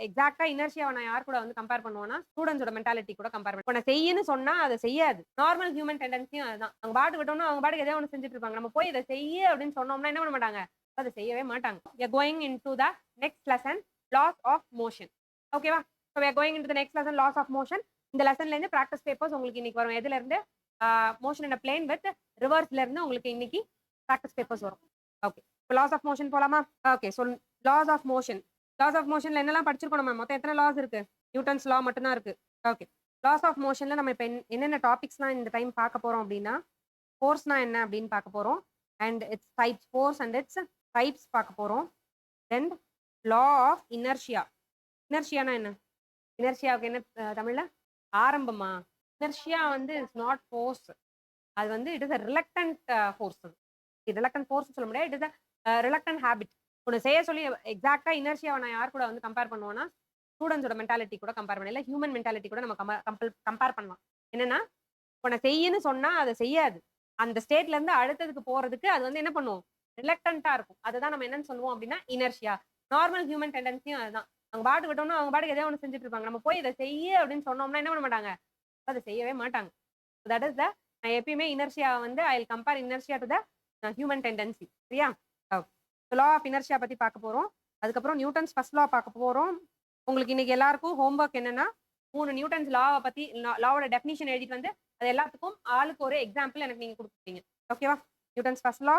எக்ஸாக்ட்டா இனர்ஷியாவை நான் யார் கூட வந்து கம்பேர் பண்ணுவேன்னா ஸ்டூடெண்ட்ஸோட மென்டாலிட்டி கூட கம்பேர் பண்ணுவேன். இப்போ நான் செய்யன்னு சொன்னா அதை செய்யாது. நார்மல் ஹியூமன் டெண்டன்சியும் அதுதான். அவங்க பாட்டு விட்டோம்னா அவங்க பாட்டுக்கு எதோ ஒன்று செஞ்சுட்டு இருப்பாங்க. நம்ம போய் இதை செய்ய அப்படின்னு சொன்னோம்னா என்ன பண்ண மாட்டாங்க, அதை செய்யவே மாட்டாங்க. We are going into the next lesson, laws of motion. ஓகேவா? So we are going into the next lesson, laws of motion. இந்த லெசன்ல இருந்து பிராக்டிஸ் பேப்பர்ஸ் உங்களுக்கு இன்னைக்கு வரும். எதுல இருந்து? மோஷன் இன் பிளேன் வித் ரிவர்ஸ்ல இருந்து உங்களுக்கு இன்னைக்கு பிராக்டிஸ் பேப்பர்ஸ் வரும். ஓகே, இப்போ லாஸ் ஆஃப் மோஷன் போலாமா? Okay, so laws of motion. Laws of மோஷன்ல என்னெல்லாம் படிச்சிருக்கோம் நம்ம? மொத்தம் எத்தனை லாஸ் இருக்கு? நியூட்டன்ஸ் லா மட்டும்தான் இருக்கு. ஓகே, லாஸ் ஆஃப் மோஷன்ல நம்ம இப்போ என்னென்ன டாபிக்ஸ்லாம் இந்த டைம் பார்க்க போறோம் அப்படின்னா, ஃபோர்ஸ்னா என்ன அப்படின்னு பார்க்க போறோம், and it's types, force and it's types பார்க்க போறோம். தென் லா ஆஃப் இனர்ஷியா. இனர்ஷியானா என்ன? இனர்ஷியாவுக்கு என்ன தமிழ்ல? ஆரம்பமா? இனர்ஷியா வந்து இட்ஸ் நாட் ஃபோர்ஸ். அது வந்து it is a reluctant force. Reluctant force சொல்ல முடியாது, it is a reluctant habit. ஒன்று செய்ய சொல்லி எக்ஸாக்டா இனர்ஷியாவை நான் யார் கூட வந்து கம்பேர் பண்ணுவோம்னா ஸ்டூடெண்ட்ஸோட மென்டாலிட்டி கூட கம்பேர் பண்ணல, ஹியூமன் மென்டாலிட்டி கூட நம்ம கம்பேர் பண்ணலாம். என்னன்னா, இப்போ நான் செய்யன்னு சொன்னா அதை செய்யாது. அந்த ஸ்டேட்ல இருந்து அடுத்ததுக்கு போறதுக்கு அது வந்து என்ன பண்ணும், ரிலக்டன்ட்டா இருக்கும். அதுதான் நம்ம என்னன்னு சொல்லுவோம் அப்படின்னா இனர்ஷியா. நார்மல் ஹியூமன் டெண்டன்சியும் அதுதான். அவங்க பாட்டு விட்டோம்னா அவங்க பாட்டுக்கு எதோ ஒன்று செஞ்சுட்டு இருப்பாங்க. நம்ம போய் இதை செய்ய அப்படின்னு சொன்னோம்னா என்ன பண்ண மாட்டாங்க, அதை செய்யவே மாட்டாங்க. தட் இஸ் த, நான் எப்பயுமே இனர்ஷியா வந்து I will compare inertia to the human tendency. சரியா? லா ஆஃப் இனர்ஷியா பத்தி பார்க்க போறோம். அதுக்கப்புறம் நியூட்டன்ஸ் ஃபர்ஸ்ட் லா பார்க்க போறோம். உங்களுக்கு இன்னைக்கு எல்லாருக்கும் ஹோம்ஒர்க் என்னன்னா, 3 நியூட்டன்ஸ் லாவை பத்தி, லாவோட டெஃபினிஷன் எழுதிட்டு வந்து அது எல்லாத்துக்கும் ஆளுக்கு ஒரு எக்ஸாம்பிள் எனக்கு நீங்க கொடுத்துருப்பீங்க. ஓகேவா? Newton's first law,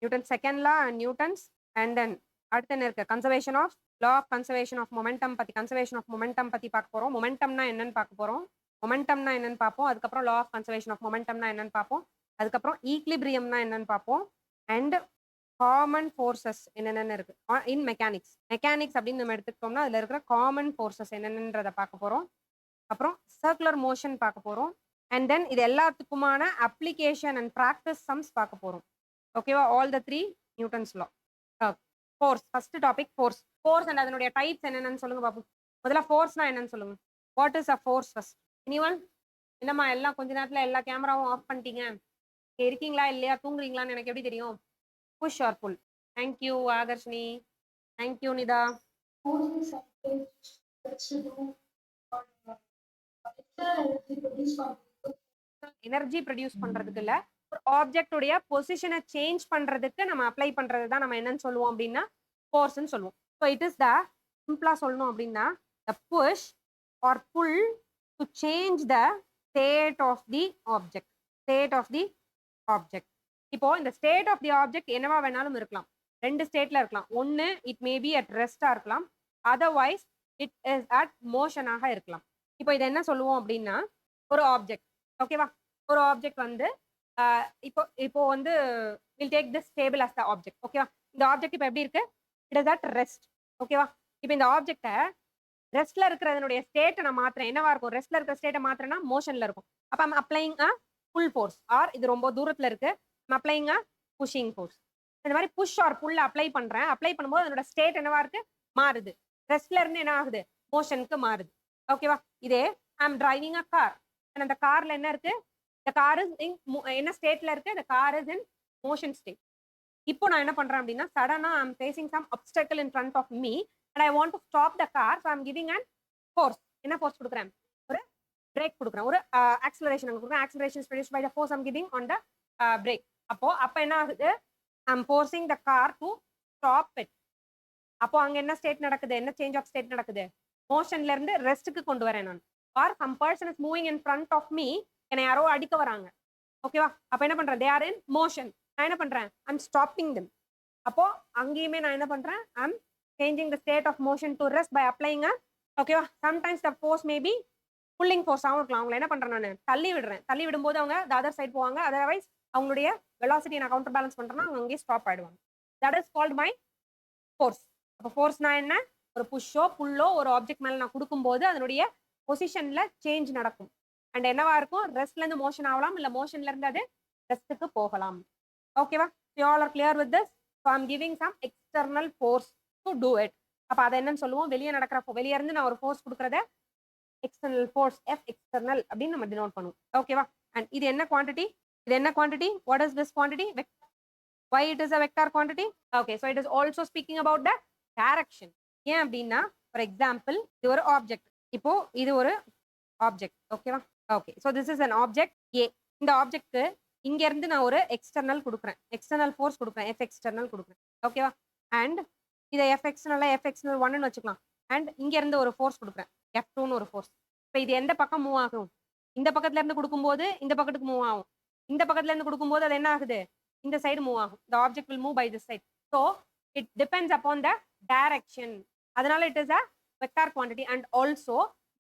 Newton's second law and Newton's, and then அடுத்து என்ன இருக்கு, conservation of law of conservation of momentum பத்தி, கன்சர்வேஷன் ஆஃப் மொமெண்டம் பத்தி பார்க்க போறோம். மொமெண்டம்னா என்னன்னு பார்க்க போறோம். மொமெண்டம்னா என்னன்னு பார்ப்போம். அதுக்கப்புறம் லா ஆஃப் கன்சர்வேஷன் ஆஃப் மொமெண்டம்னா என்னன்னு பார்ப்போம். அதுக்கப்புறம் ஈக்லிபிரியம்னா என்னன்னு பார்ப்போம். அண்ட் காமன் ஃபோர்ஸஸ் என்னென்ன இருக்கு இன் மெக்கானிக்ஸ். மெக்கானிக்ஸ் அப்படின்னு நம்ம எடுத்துக்கிட்டோம்னா அதுல இருக்கிற காமன் ஃபோர்ஸஸ் என்னென்னன்றதை பார்க்க போறோம். அப்புறம் சர்க்குலர் மோஷன் பார்க்க போறோம். அண்ட் தென் இது எல்லாத்துக்குமான அப்ளிகேஷன் அண்ட் ப்ராக்டிஸ் சம்ஸ் பார்க்க போறோம். ஓகேவா? All the 3 Newton's law. Force, first topic force. Force and அதனுடைய டைப்ஸ் என்னென்னு சொல்லுங்க பாப்போம். முதல்ல ஃபோர்ஸ்னா என்னன்னு சொல்லுங்க. What is a force first? Anyone? என்னம்மா எல்லாம் கொஞ்ச நேரத்துல எல்லா கேமராவும் ஆஃப் பண்ணிட்டீங்க, இருக்கீங்களா இல்லையா, தூங்குறீங்களான்னு எனக்கு எப்படி தெரியும்? Push or pull? Thank you Adharshini, thank you Nitha. Energy produce பண்றதுக்கு இல்ல, ஒரு ஆப்ஜெக்ட் உடைய பொசிஷனை சேஞ்ச் பண்றதுக்கு நம்ம அப்ளை பண்றது தான் நம்ம என்னன்னு சொல்லுவோம் அப்படின்னா ஃபோர்ஸ்ன்னு சொல்லுவோம். ஸோ இட் இஸ் த, சிம்பிளா சொல்லணும் அப்படின்னா the push or pull to change the state of the object. State of the object. இப்போ இந்த ஸ்டேட் ஆஃப் தி ஆப்ஜெக்ட் என்னவா வேணாலும் இருக்கலாம். 2 ஸ்டேட்ல இருக்கலாம். ஒன்னு இட் மே பி அட் ரெஸ்டா இருக்கலாம், அதர்வைஸ் இட் இஸ் அட் மோஷனாக இருக்கலாம். இப்போ இதை என்ன சொல்லுவோம் அப்படின்னா, ஒரு ஆப்ஜெக்ட், ஓகேவா, ஒரு ஆப்ஜெக்ட் வந்து இப்போ இப்போ வந்து will take this table as the object. ஓகேவா? இந்த ஆப்ஜெக்ட் இப்போ எப்படி இருக்கு, இட் இஸ் அட் ரெஸ்ட். ஓகேவா? இப்போ இந்த ஆப்ஜெக்டை ரெஸ்ட்ல இருக்கிறதனுடைய ஸ்டேட்டை நான் மாத்துறேன், என்னவா இருக்கும், ரெஸ்ட்ல இருக்கிற ஸ்டேட்டை மாத்துறேன்னா மோஷன்ல இருக்கும். அப்ப I'm applying a pull force. Or இது ரொம்ப தூரத்துல இருக்கு, I'm applying a pushing force. இந்த மாதிரி புஷ் ஆர் புல் அப்ளை பண்றேன். அப்ளை பண்ணும்போது அதோட ஸ்டேட் என்னவா இருக்கு, மாறுது. ரெஸ்ட்ல இருந்து என்ன ஆகுது, மோஷனுக்கு மாறுது. ஓகேவா? இதே ஐம் டிரைவிங் அ கார், அந்த கார்ல என்ன இருக்கு, the car is in என்ன ஸ்டேட்ல இருக்கு, the car is in motion state. இப்போ நான் என்ன பண்றேன் அப்படின்னா, சடனா I'm facing some obstacle in front of me and I want to stop the car, so I'm giving an force. என்ன ஃபோர்ஸ் கொடுக்குறேன், ஒரு பிரேக் கொடுக்குறேன், ஒரு ஆக்சலரேஷன் கொடுக்குறேன். Acceleration is produced by the force I'm giving on the brake. அப்போ என்ன ஆகுது, I'm forcing the car to stop it. அப்போ அங்க என்ன ஸ்டேட் நடக்குது, என்ன சேஞ்ச் ஆஃப் ஸ்டேட் நடக்குது, மோஷன்ல இருந்து ரெஸ்ட்டுக்கு கொண்டு வரேன் நான். Or some person is moving in front of me, என்னை யாரோ அடிக்க வராங்க. ஓகேவா? அப்ப என்ன பண்றேன், தே ஆர் இன் மோஷன், நான் என்ன பண்றேன், ஐம் ஸ்டாப்பிங் தெம். அப்போ அங்கேயுமே நான் என்ன பண்றேன், I'm changing the state of motion to rest by applying. ஓகேவா? Sometimes the force maybe pulling ஃபோர்ஸாகவும் இருக்கலாம். அவங்களை என்ன பண்றேன், நான் தள்ளி விடுறேன். தள்ளி விடும்போது அவங்க த அதர் சைட் போவாங்க, அதர்வைஸ் அவங்களுடைய வெலாசிட்டி நான் கவுண்டர் பேலன்ஸ் பண்றேன்னா அவங்க அங்கேயே ஸ்டாப் ஆயிடுவாங்க. That is called my force. அப்போ ஃபோர்ஸ்னா என்ன, ஒரு புஷ்ஷோ புல்லோ ஒரு ஆப்ஜெக்ட் மேல நான் கொடுக்கும்போது அதனுடைய பொசிஷன்ல சேஞ்ச் நடக்கும். அண்ட் என்னவா இருக்கும், ரெஸ்ட்ல இருந்து மோஷன் ஆகலாம், இல்ல மோஷன்ல இருந்து அது ரெஸ்ட்டுக்கு போகலாம். ஓகேவா? You all are clear with this? So I'm giving some external force to do it. அப்போ அதை என்னன்னு சொல்லுவோம், வெளியே நடக்கிற, வெளியே இருந்து நான் ஒரு ஃபோர்ஸ் கொடுக்குறத எக்ஸ்டர்னல் ஃபோர்ஸ், எஃப் எக்ஸ்டர்னல் அப்படின்னு நம்ம டினோட் பண்ணுவோம். ஓகேவா? அண்ட் இது என்ன குவான்டிட்டி, இது என்ன quantity, what is this quantity, why it is a vector quantity? Okay, so it is also speaking about the direction. ஏன் அப்படின்னா ஃபார் எக்ஸாம்பிள் இது ஒரு ஆப்ஜெக்ட். இப்போ இது ஒரு ஆப்ஜெக்ட். ஓகேவா? Okay. So this is an object A. இந்த ஆப்ஜெக்ட்க்கு இங்க இருந்து நான் ஒரு எக்ஸ்டர்னல் குடுக்குறேன். எக்ஸ்டர்னல் ஃபோர்ஸ் குடுக்குறேன். எஃப் எக்ஸ்டர்னல் குடுக்குறேன். ஓகேவா? அண்ட் இத எஃப் எக்ஸ்டர்னலா எஃப் எக்ஸ்டர்னல் 1ன்னு வச்சுக்கலாம். அண்ட் இங்க இருந்து ஒரு ஃபோர்ஸ் குடுக்குறேன். எஃப்2ன்னு ஒரு ஃபோர்ஸ். இப்ப இது எந்த பக்கம் மூவ் ஆகும்? இந்த பக்கத்துல இருந்து குடுக்கும்போது இந்த பக்கத்துக்கு மூவ் ஆகும். இந்த பக்கத்துல இருந்து குடுக்கும்போது அது என்ன ஆகுது? இந்த சைடு மூவ் ஆகும். The object will move by this side. So it depends upon the direction. அதனால it is a vector quantity and also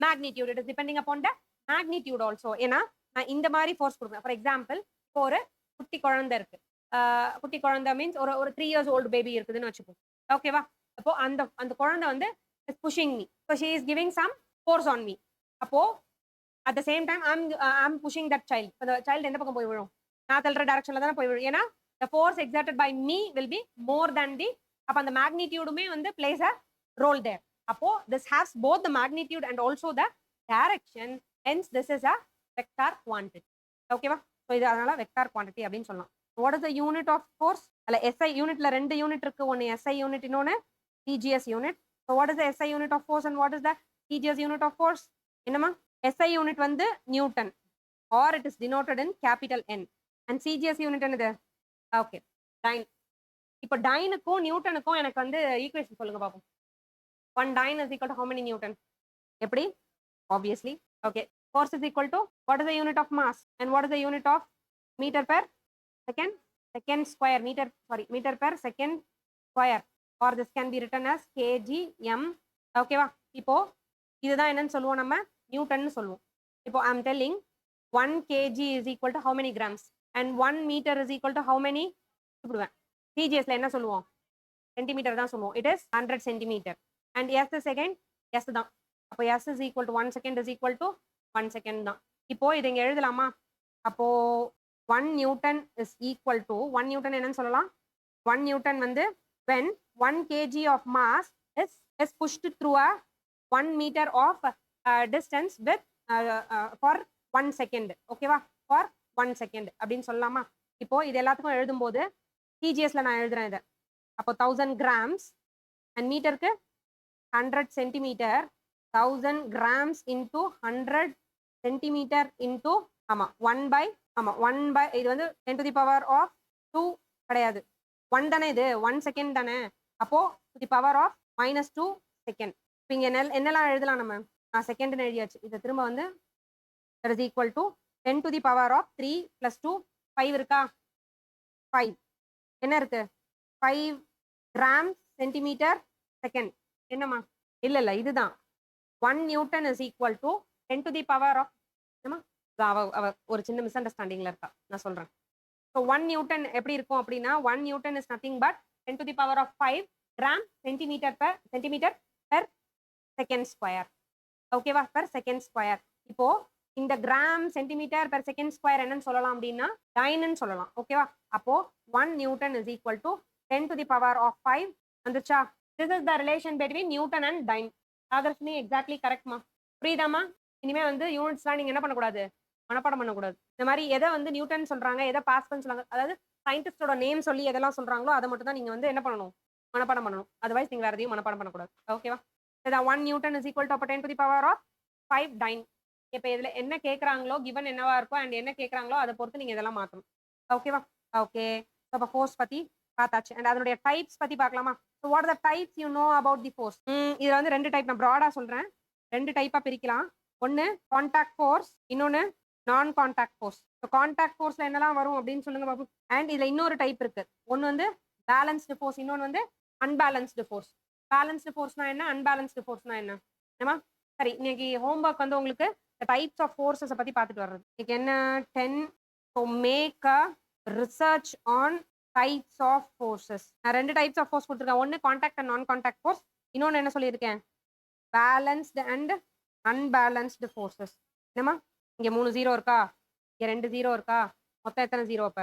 magnitude. It is depending upon the magnitude also. ஏன்னா நான் இந்த மாதிரி ஃபோர்ஸ் கொடுக்குறேன். For example இப்போ ஒரு குட்டி குழந்தை இருக்கு. குட்டி குழந்தை மீன்ஸ் ஒரு ஒரு 3 years old பேபி இருக்குதுன்னு வச்சுக்கோ. ஓகேவா? அப்போ அந்த அந்த குழந்தை வந்து pushing me. So she is giving some force on me. அப்போ at the same time I'm pushing that child. அந்த சைல்டு எந்த பக்கம் போய் விழும்? நான் தள்ளுற டைரக்ஷன்ல தானே போய் விழும். ஏன்னா the force exerted by me will be more than the அப்ப அந்த மேக்னிடியூடுமே வந்து plays a role there. அப்போ this has both the magnitude and also the direction. Hence this is a vector quantity. ஓகேவா? ஸோ இது அதனால வெக்டார் குவான்டிட்டி அப்படின்னு சொல்லலாம். What is the unit of force? அல்ல எஸ்ஐ யூனிட்ல 2 யூனிட் இருக்கு. ஒன்னு எஸ்ஐ யூனிட், இன்னொன்னு CGS unit. So what is the SI unit of force and what is the CGS unit of force? என்னமா? எஸ்ஐ யூனிட் வந்து newton or it is denoted in capital N. And CGS unit என்னது? Okay, dyne. இப்போ டைனுக்கும் நியூட்டனுக்கும் எனக்கு வந்து equation சொல்லுங்க பாப்போம். 1 dyne is equal to how many newton? எப்படி? Obviously. Okay. Force is equal to what is the unit of mass and what is the unit of meter per second? Second square. Meter per second square. Or this can be written as kgm. ஓகேவா? இப்போ இதுதான் என்னன்னு சொல்லுவோம், நம்ம நியூட்டன்னு சொல்லுவோம். இப்போ I am telling 1 kg is equal to how many grams and 1 meter is equal to how many? இப்படிவேன். CGSல என்ன சொல்லுவோம்? சென்டிமீட்டர் தான் சொல்லுவோம். It is 100 centimeter. And S second, S தான். அப்போ S is equal to 1 second is equal to 1 second தான். இப்போ இது இங்க எழுதலாமா? அப்போ 1 Newton is equal to 1 Newton என்னன்னு சொல்லலாம்? 1 நியூட்டன் வந்து when 1 kg of mass is pushed through a 1 meter of distance with for 1 second. ஓகேவா? for 1 second அப்படின்னு சொல்லலாமா? இப்போ இது எல்லாத்துக்கும் எழுதும்போது TGSல நான் எழுதுறேன் இதை. அப்போ 1000 grams and மீட்டருக்கு 100 centimetre. 1000 grams into 100 centimeter into ஆமா 1 by இது வந்து 10 to the power of 2 கிடையாது. 1 தானே இது? 1 செகண்ட் தானே? அப்போ to the power of -2 second. இப்போ இங்க என்னெல்லாம் எழுதலாம் நம்ம? செகண்ட்னு எழுதியாச்சு. இதை திரும்ப வந்து that is equal to 10 to the power of 3 plus 2 5 இருக்கா? 5 என்ன இருக்கு? 5 grams centimeter second. என்னம்மா? இல்ல இதுதான் 1 Newton is equal to 10 to the power of அவ ஒரு சின்ன மிஸ் அண்டர்ஸ்டாண்டிங்ல இருக்கா, நான் சொல்றேன். ஸோ 1 நியூட்டன் எப்படி இருக்கும் அப்படின்னா 1 newton is nothing but 10 to the power of 5 gram centimetre per second square. ஓகேவா? Per second square. இப்போ இந்த gram centimetre per second square என்னன்னு சொல்லலாம் அப்படின்னா டைன்னு சொல்லலாம். ஓகேவா? அப்போ 1 newton is equal to 10 to the power of 5 வந்துச்சா? This is the relation between newton and dyne. Adharshini exactly கரெக்ட்மா? புரியுதாமா? இனிமே வந்து யூனிட்ஸ்லாம் நீங்க என்ன பண்ணக்கூடாது? மனப்பாடம் பண்ணக்கூடாது. இந்த மாதிரி எதை வந்து நியூட்டன் சொல்றாங்க, எதை பாஸ்கல்னு சொல்றாங்க, அதாவது சயின்டிஸ்டோட நேம் சொல்லி எதெல்லாம் சொல்றாங்களோ அதை மட்டும் தான் நீங்க வந்து என்ன பண்ணணும்? மனப்பாடம் பண்ணணும். அதர்வைஸ் நீங்க வேற எதையும் மனப்பாடம் பண்ணக்கூடாது. ஓகேவா? இதான் 1 newton is equal to 10 to the power of 5 time. இப்போ இதுல என்ன கேட்கறாங்களோ, கிவன் என்னவா இருக்கோ அண்ட் என்ன கேட்கறாங்களோ அதை பொறுத்து நீங்க இதெல்லாம் மாத்தணும். ஓகேவா? ஓகே. அப்போ ஃபோர்ஸ் பத்தி பார்த்தாச்சு. அண்ட் அதனுடைய டைப்ஸ் பத்தி பார்க்கலாமா? So what are the types you know about the force? இதுல வந்து 2 டைப் நான் ப்ராடா சொல்றேன். 2 டைப்பா பிரிக்கலாம். ஒன்னு கான்டாக்ட் ஃபோர்ஸ், இன்னொன்னு நான் கான்டாக்ட் ஃபோர்ஸ். ஸோ கான்டாக்ட் ஃபோர்ஸ்ல என்னெல்லாம் வரும் அப்படின்னு சொல்லுங்க பாப்போம். அண்ட் இதுல இன்னொரு டைப் இருக்கு. ஒன்னு வந்து பேலன்ஸ்டு ஃபோர்ஸ், இன்னொன்னு வந்து அன்பேலன்ஸ்டு ஃபோர்ஸ். பேலன்ஸ்டு ஃபோர்ஸ்னா என்ன? அன்பேலன்ஸ்டு ஃபோர்ஸ்னா என்ன? ஏமா சரி, இன்னைக்கு ஹோம்ஒர்க் வந்து உங்களுக்கு டைப்ஸ் ஆஃப் ஃபோர்ஸஸ் பத்தி பார்த்துட்டு வர்றது. இன்னைக்கு என்ன 10 so make a research on types of forces. நான் 2 டைப்ஸ் ஆஃப் ஃபோர்ஸ் கொடுத்துருக்கேன். ஒன்னு contact and non contact force, இன்னொன்னு என்ன சொல்லியிருக்கேன்? Balanced and unbalanced forces. என்னமா இங்க 3 0 இருக்கா? இங்க 2 0 இருக்கா? மொத்தம் எத்தனை 0? அப்ப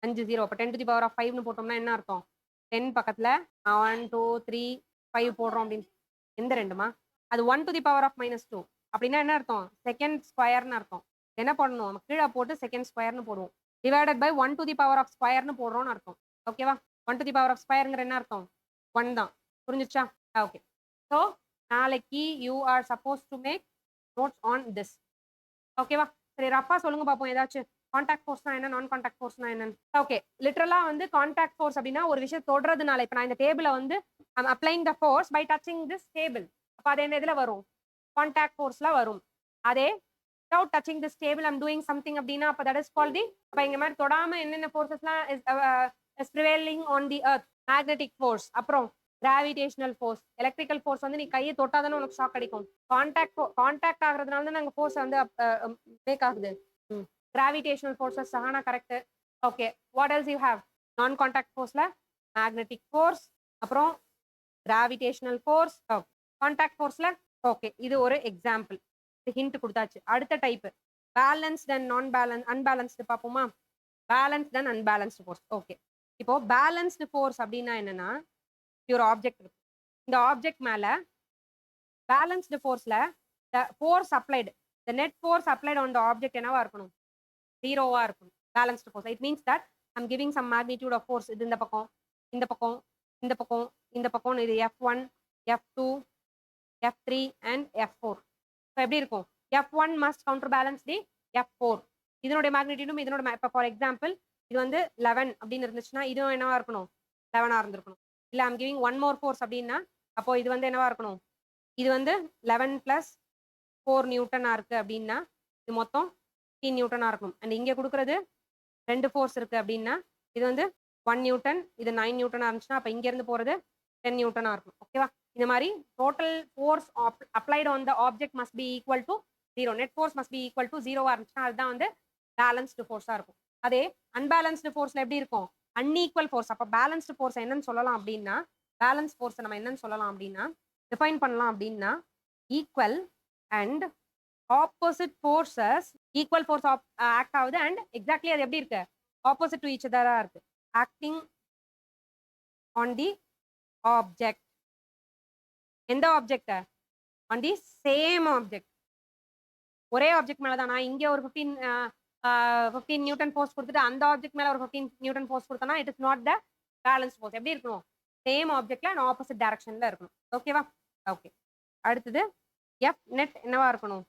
5 0. அப்ப 10 to the power of 5னு போட்டோம்னா என்ன அர்த்தம்? 10 பக்கத்துல 1 2 3 5 போடுறோம் அப்படின்னு. எந்த ரெண்டுமா? அது 1 to the power of -2. அப்படின்னா என்ன அர்த்தம்? செகண்ட் ஸ்கொயர்னு அர்த்தம். என்ன பண்ணணும்? நம்ம கீழே போட்டு செகண்ட் ஸ்கொயர்னு போடுவோம். Divided by 1 to the power of ஸ்கொயர்னு போடுறோம்னு அர்த்தம். ஓகேவா? 1 to the power of ஸ்கொயர்ங்கிற என்ன அர்த்தம்? 1 தான். புரிஞ்சுச்சா? ஓகே. ஸோ நாளைக்கு you are suppose to make notes on this. ஓகேவா? சரி ரஃபா சொல்லுங்க பார்ப்போம் ஏதாச்சும். கான்டாக்ட் ஃபோர்ஸ்னா என்ன? நான் கான்டாக்ட் ஃபோர்ஸ்னா என்னன்னு? ஓகே. லிட்டரலா வந்து கான்டாக்ட் ஃபோர்ஸ் அப்படின்னா ஒரு விஷயம் தொடுறதுனால, இப்ப நான் இந்த டேபிள வந்து I am applying the force by touching this table. அப்ப அது என்ன எதுல வரும்? கான்டாக்ட் ஃபோர்ஸ்ல வரும். அதே without touching this table I am doing something அப்படின்னா அப்ப தட் இஸ் கால்ட் தி, அப்ப இங்க மாதிரி தொடாம என்னென்ன ஃபோர்ஸஸ்லாம் is prevailing on the earth. Magnetic force, அப்புறம் கிராவிடேஷனல் ஃபோர்ஸ். எலக்ட்ரிக்கல் ஃபோர்ஸ் வந்து நீ கையை தொட்டாதானே உனக்கு ஷாக் அடிக்கும். கான்டாக்ட் ஆகுறதுனால தான் நாங்க ஃபோர்ஸ் வந்து மேக் ஆகுது. Gravitational forces Sahana correct. Okay, what else you have? நான் கான்டாக்ட் ஃபோர்ஸ்ல மேக்னெட்டிக் ஃபோர்ஸ், அப்புறம் கிராவிடேஷனல் ஃபோர்ஸ். ஓகே, கான்டாக்ட் ஃபோர்ஸ்ல ஓகே, இது ஒரு எக்ஸாம்பிள். ஹிண்ட் கொடுத்தாச்சு. அடுத்த டைப் பேலன்ஸ்ட் அண்ட் நான் பேலன்ஸ் அன்பேலன்ஸ்டு பார்ப்போமா? Balanced and unbalanced force. Okay, இப்போ பேலன்ஸ்டு ஃபோர்ஸ் அப்படின்னா என்னன்னா, ஒரு ஆப்ஜெக்ட் இருக்கு. இந்த ஆப்ஜெக்ட் மேல பேலன்ஸ்டு ஃபோர்ஸ்ல the force applied, the net force applied on the object என்னவா இருக்கணும்? ஜீரோவா இருக்கணும். Balanced force. It means that I'm giving some magnitude of force. இது இந்த பக்கம், இந்த பக்கம், இந்த பக்கம், இந்த பக்கம். இது F1, F2, F3 and F4. So எப்படி இருக்கும்? F1 must counterbalance the F4. இதனுடைய மேக்னிடியூடும் இதனோட இப்போ ஃபார் எக்ஸாம்பிள் இது வந்து 11 அப்படின்னு இருந்துச்சுன்னா இதுவும் என்னவா இருக்கணும்? 11ஆ இருந்திருக்கணும். இல்லை I'm giving one more force அப்படின்னா அப்போ இது வந்து என்னவா இருக்கணும்? இது வந்து 11 + 4 நியூட்டனா இருக்கு அப்படின்னா இது மொத்தம் 15 நியூட்டனா இருக்கணும். அண்ட் இங்க கொடுக்கறது 2 ஃபோர்ஸ் இருக்கு அப்படின்னா இது வந்து 1 நியூட்டன், இது 9 நியூட்டனா இருந்துச்சுன்னா அப்ப இங்க இருந்து போறது 10 நியூட்டனா இருக்கும். ஓகேவா? இந்த மாதிரி total force applied on the object must be equal to 0. Net force must be equal to 0வா இருந்துச்சுன்னா அதுதான் வந்து பேலன்ஸ்டு ஃபோர்ஸா இருக்கும். அதே அன்பேலன்ஸ்டு ஃபோர்ஸ்ல எப்படி இருக்கும்? Unequal force. அப்ப பேலன்ஸ்டு ஃபோர்ஸ் என்னன்னு சொல்லலாம் அப்படின்னா, பேலன்ஸ் ஃபோர்ஸ் நம்ம என்னன்னு சொல்லலாம் அப்படின்னா டிஃபைன் பண்ணலாம் அப்படின்னா equal and opposite forces, equal force act ஆகுது அண்ட் எக்ஸாக்ட்லி அது எப்படி இருக்கு? ஆப்போசிட் டு ஈச் அதரா இருக்கு. Acting on the object. எந்த object? On the same object. ஒரே ஆப்ஜெக்ட் மேல தான். நான் இங்க ஒரு 15 நியூட்டன் ஃபோர்ஸ் கொடுத்துட்டு அந்த ஆப்ஜெக்ட் மேல ஒரு 15 நியூட்டன் ஃபோர்ஸ் கொடுத்தனா it is not the balance force. எப்படி இருக்கணும்? சேம் ஆப்ஜெக்ட்ல அண்ட் ஆப்போசிட் டைரக்ஷன்ல இருக்கணும். ஓகேவா? ஓகே, அடுத்தது எஃப் நெட் என்னவா இருக்கணும்?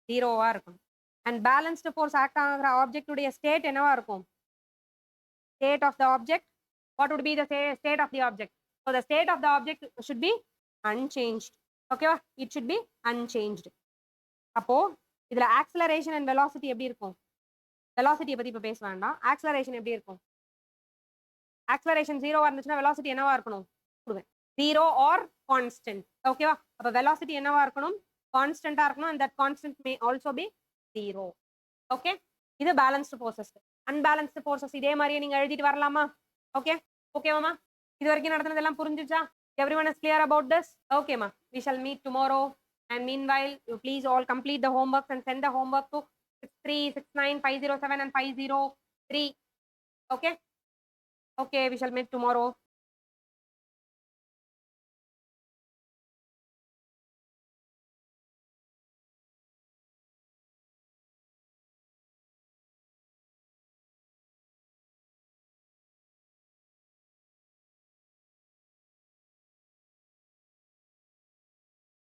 0வா இருக்கணும். அண்ட் பேலன்ஸ்டு ஃபோர்ஸ் ஆக்ட் ஆகிற ஆப்ஜெக்ட் உடைய ஸ்டேட் என்னவா இருக்கும்? State of the object. What would be the state of the object? So the state of the object should be unchanged. Okay, it should be unchanged. அப்போ இதுல acceleration and velocity எப்படி இருக்கும்? velocity பத்தி இப்ப பேச வேண்டாம். acceleration எப்படி இருக்கும்? acceleration 0வா இருந்துச்சுன்னா velocity என்னவா இருக்கணும்? 0 or constant. ஓகேவா? அப்ப velocity என்னவா இருக்கணும்? கான்ஸ்டன்டா இருக்கணும். and that constant may also be 0. Okay, இது பேலன்ஸ்டு ஃபோர்ஸஸ். அன்பேலன்ஸ்டு ஃபோர்ஸஸ் இதே மாதிரியே நீங்க எழுதிட்டு வரலாமா? ஓகே, ஓகேவாமா? இது வரைக்கும் நடந்ததெல்லாம் புரிஞ்சுச்சா? everyone is clear about this? Okay ma, we shall meet tomorrow, and meanwhile you please all complete the homework and send the homework to 6369507 and 503. Okay, okay, we shall meet tomorrow.